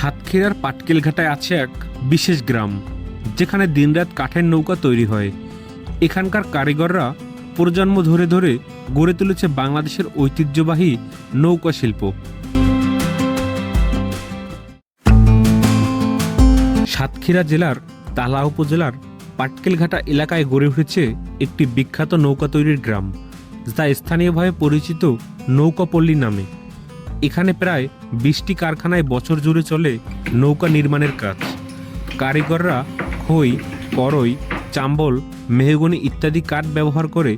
সাতক্ষীরার পাটকেলঘাটায় আছে এক বিশেষ গ্রাম, যেখানে দিনরাত কাঠের নৌকা তৈরি হয়। এখানকার কারিগররা প্রজন্ম ধরে ধরে গড়ে তুলেছে বাংলাদেশের ঐতিহ্যবাহী নৌকা শিল্প। সাতক্ষীরা জেলার তালা উপজেলার পাটকেলঘাটা এলাকায় গড়ে উঠেছে একটি বিখ্যাত নৌকা তৈরির গ্রাম, যা স্থানীয়ভাবে পরিচিত নৌকাপল্লী নামে। এখানে প্রায় 20টি কারখানায় বছর জুড়ে চলে নৌকা নির্মাণের কাজ। কারিগররা খই, করই, চাম্বল, মেহগনি ইত্যাদি কাঠ ব্যবহার করে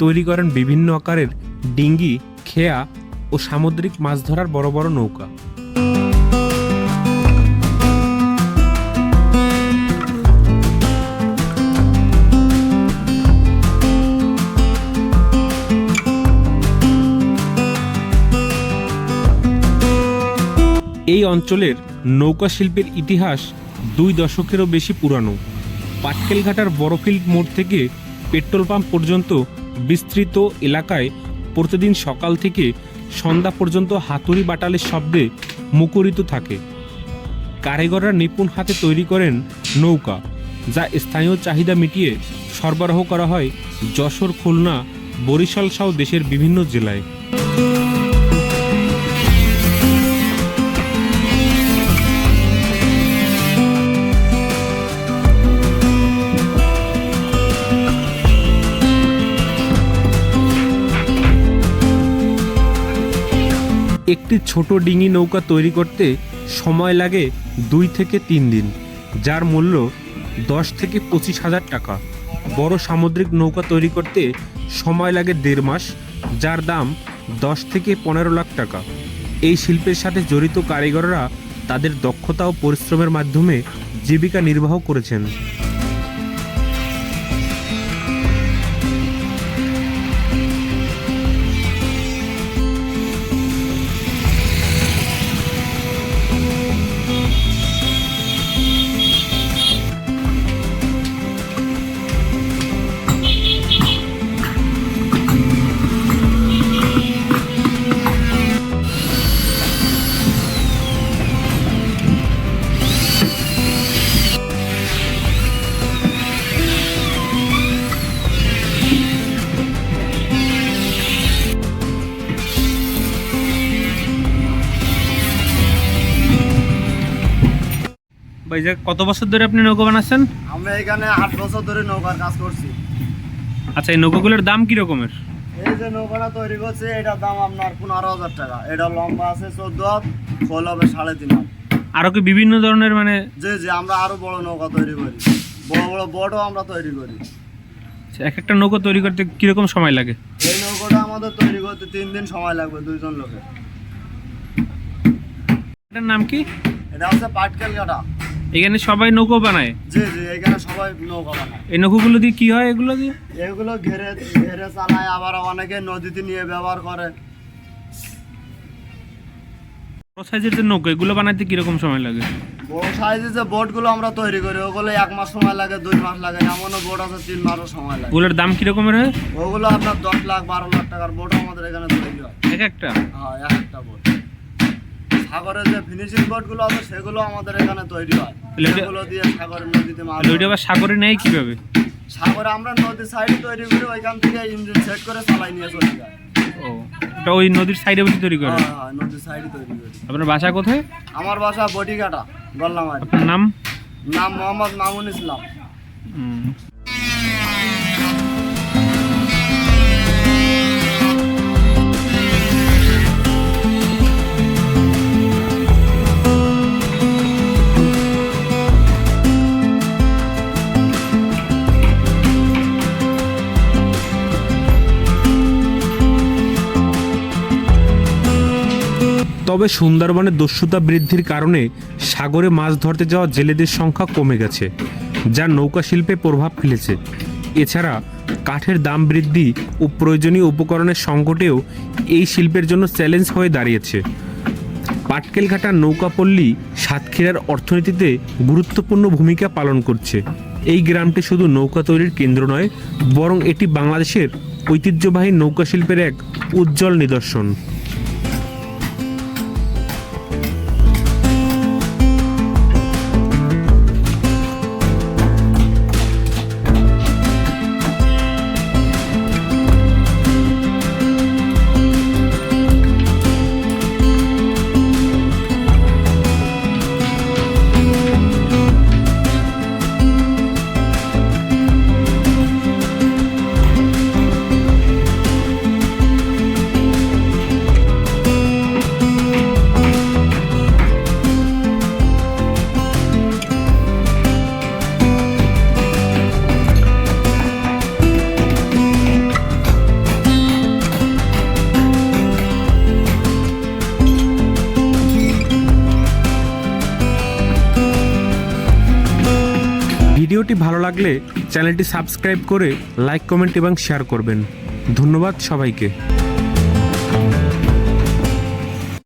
তৈরি করেন বিভিন্ন আকারের ডিঙ্গি, খেয়া ও সামুদ্রিক মাছ ধরার বড় বড় নৌকা। এই অঞ্চলের নৌকা শিল্পের ইতিহাস 2 দশকেরও বেশি পুরানো। পাটকেলঘাটার বড়ফিল্ড মোড় থেকে পেট্রোল পাম্প পর্যন্ত বিস্তৃত এলাকায় প্রতিদিন সকাল থেকে সন্ধ্যা পর্যন্ত হাতুড়ি বাটালের শব্দে মুখরিত থাকে। কারিগররা নিপুণ হাতে তৈরি করেন নৌকা, যা স্থানীয় চাহিদা মিটিয়ে সরবরাহ করা হয় যশোর, খুলনা, বরিশাল সহ দেশের বিভিন্ন জেলায়। একটি ছোট ডিঙি নৌকা তৈরি করতে সময় লাগে 2 থেকে 3 দিন, যার মূল্য 10 থেকে 25,000 টাকা। বড় সামুদ্রিক নৌকা তৈরি করতে সময় লাগে 1.5 মাস, যার দাম 10 থেকে 15 লাখ টাকা। এই শিল্পের সাথে জড়িত কারিগররা তাদের দক্ষতা ও পরিশ্রমের মাধ্যমে জীবিকা নির্বাহ করেছেন। ভাই, কত বছর ধরে আপনি নৌকা বানাচ্ছেন? আমরা এখানে 8 বছর ধরে নৌকার কাজ করছি। আচ্ছা, এই নৌকাগুলোর দাম কি রকমের? এই যে নৌকাটা তৈরি করছে, এটার দাম আপনার 15,000 টাকা। এটা লম্বা আছে 14 হাত, খোল হবে 3.5 হাত। আরো কি বিভিন্ন ধরনের জি আমরা আরো বড় নৌকা তৈরি করি, বড় বড় বোটও আমরা তৈরি করি। এক একটা নৌকা তৈরি করতে কিরকম সময় লাগে? এই নৌকাটা আমাদের তৈরি করতে 3 দিন সময় লাগবে 2 জন লোকের। এটার নাম কি? এটা হচ্ছে পাটকেলঘাটা। এখানে সবাই নৌকা বানায়? জি এখানে সবাই নৌকা বানায়। এই নৌকাগুলো দিয়ে কি হয়? এগুলো দিয়ে এগুলো ঘেরে চালায়, আবার অনেকে নদীতে নিয়ে ব্যবহার করে। বড় সাইজের যে নৌকা, এগুলো বানাইতে কিরকম সময় লাগে? বড় সাইজের যে বোটগুলো আমরা তৈরি করি, ওগুলো 1 মাস সময় লাগে, 2 মাস লাগে। এমনও বোট আছে 3 মাসও সময় লাগে। ওগুলোর দাম কিরকমের হয়? ওগুলো আপনার 10 লাখ 12 লাখ টাকার বোটও আমাদের এখানে তৈরি হয়। এক একটা? হ্যাঁ, এক একটা বোট। সাগরের যে ফিনিশিং বোটগুলো আছে, সেগুলো আমাদের এখানে তৈরি হয়। সেগুলো দিয়ে সাগরের নদীতে মাছ। ওইটা আবার সাগরে নেয় কিভাবে? সাগরে আমরা নদীর সাইডে তৈরি করি, ওইখান থেকে ইঞ্জিন সেট করে চালাই নিয়ে চলে যায়। ও, ওটা ওই নদীর সাইডে বসে তৈরি করে? হ্যাঁ, নদীর সাইডে তৈরি করি। আপনার বাসা কোথায়? আমার বাসা বটিঘাটা, গল্লামারি। আপনার নাম? নাম মোহাম্মদ মামুন ইসলাম। তবে সুন্দরবনে দস্যুতা বৃদ্ধির কারণে সাগরে মাছ ধরতে যাওয়া জেলেদের সংখ্যা কমে গেছে, যা নৌকা শিল্পে প্রভাব ফেলেছে। এছাড়া কাঠের দাম বৃদ্ধি ও প্রয়োজনীয় উপকরণের সংকটেও এই শিল্পের জন্য চ্যালেঞ্জ হয়ে দাঁড়িয়েছে। পাটকেলঘাটার নৌকাপল্লী সাতক্ষীরার অর্থনীতিতে গুরুত্বপূর্ণ ভূমিকা পালন করছে। এই গ্রামটি শুধু নৌকা তৈরির কেন্দ্র নয়, বরং এটি বাংলাদেশের ঐতিহ্যবাহী নৌকা শিল্পের এক উজ্জ্বল নিদর্শন। ভিডিওটি ভালো লাগলে চ্যানেলটি সাবস্ক্রাইব করে লাইক কমেন্ট এবং শেয়ার করবেন। ধন্যবাদ সবাইকে।